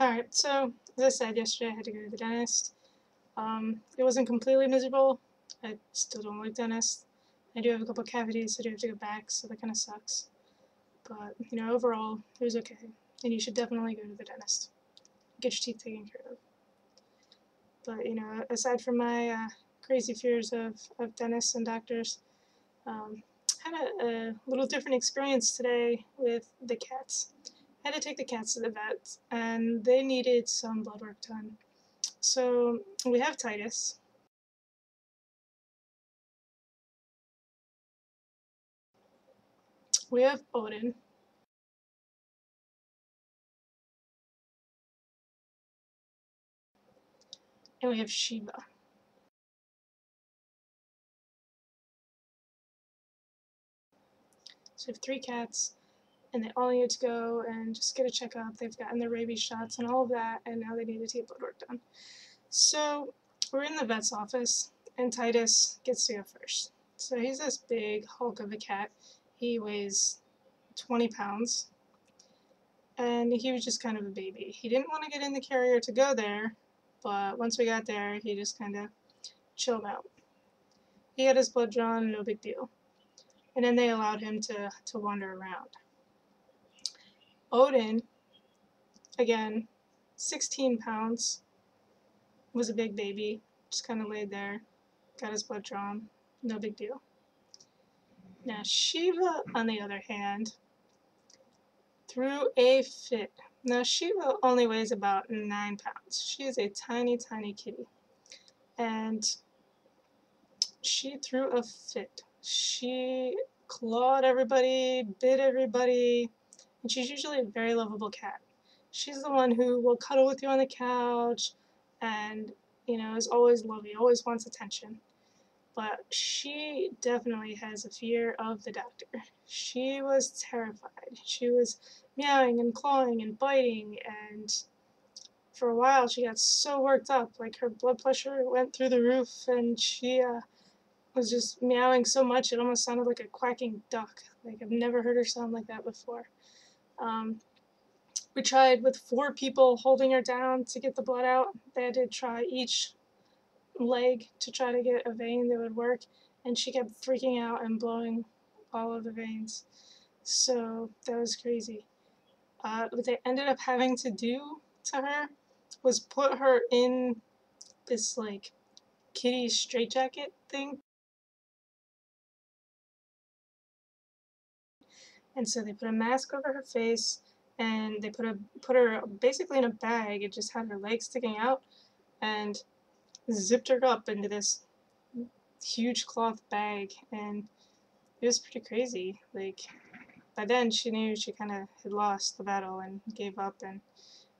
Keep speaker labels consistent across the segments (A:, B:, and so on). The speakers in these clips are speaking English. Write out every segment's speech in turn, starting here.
A: Alright, so as I said yesterday, I had to go to the dentist. It wasn't completely miserable. I still don't like dentists. I do have a couple cavities, so I do have to go back, so that kind of sucks. But, overall, it was okay. And you should definitely go to the dentist. Get your teeth taken care of. But, aside from my crazy fears of dentists and doctors, had a little different experience today with the cats. I had to take the cats to the vet, and they needed some blood work done. So we have Titus. We have Odin. And we have Shiva. So we have three cats, and they all need to go and just get a checkup. They've gotten their rabies shots and all of that, and now they need to get blood work done. So we're in the vet's office, and Titus gets to go first. So he's this big hulk of a cat. He weighs 20 pounds, and he was just kind of a baby. He didn't want to get in the carrier to go there, but once we got there, he just kind of chilled out. He had his blood drawn, no big deal. And then they allowed him to wander around. Odin, again, 16 pounds, was a big baby, just kind of laid there, got his blood drawn, no big deal. Now Shiva, on the other hand, threw a fit. Now Shiva only weighs about 9 pounds. She is a tiny, tiny kitty. And she threw a fit. She clawed everybody, bit everybody, and she's usually a very lovable cat. She's the one who will cuddle with you on the couch and, is always lovey, always wants attention. But she definitely has a fear of the doctor. She was terrified. She was meowing and clawing and biting, and for a while she got so worked up, like her blood pressure went through the roof, and she was just meowing so much it almost sounded like a quacking duck. Like, I've never heard her sound like that before. We tried with 4 people holding her down to get the blood out. They had to try each leg to try to get a vein that would work, and she kept freaking out and blowing all of the veins. So that was crazy. What they ended up having to do to her was put her in this, like, kitty straitjacket thing. And so they put a mask over her face, and they put her basically in a bag. It just had her legs sticking out, and zipped her up into this huge cloth bag, and it was pretty crazy. Like, by then she knew she kind of had lost the battle and gave up and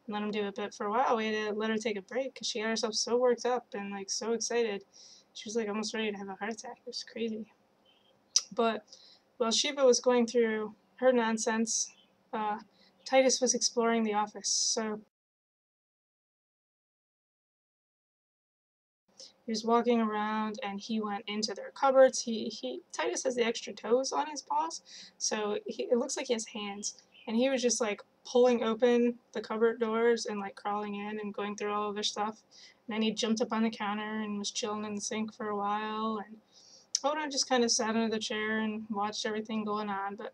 A: let him do it. But for a while we had to let her take a break because she got herself so worked up and like so excited. She was like almost ready to have a heart attack. It was crazy. But while Shiva was going through her nonsense, Titus was exploring the office. So he was walking around and he went into their cupboards. Titus has the extra toes on his paws, so it looks like he has hands. And he was just like pulling open the cupboard doors and like crawling in and going through all of their stuff. And then he jumped up on the counter and was chilling in the sink for a while. And Oda just kind of sat under the chair and watched everything going on. But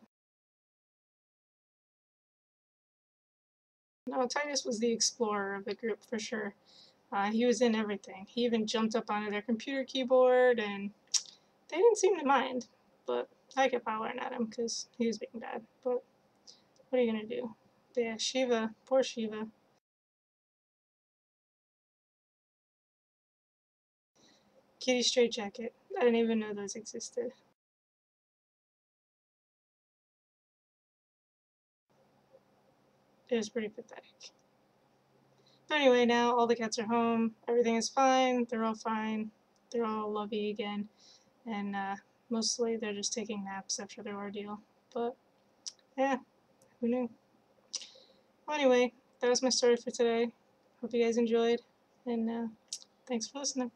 A: no, Titus was the explorer of the group for sure. He was in everything. He even jumped up onto their computer keyboard, and they didn't seem to mind. But I kept hollering at him because he was being bad. But what are you going to do? But yeah, Shiva, poor Shiva. Kitty straitjacket. I didn't even know those existed. It was pretty pathetic. But anyway, now all the cats are home. Everything is fine. They're all fine. They're all lovey again. And mostly they're just taking naps after their ordeal. But yeah, who knew? Well, anyway, that was my story for today. Hope you guys enjoyed. And thanks for listening.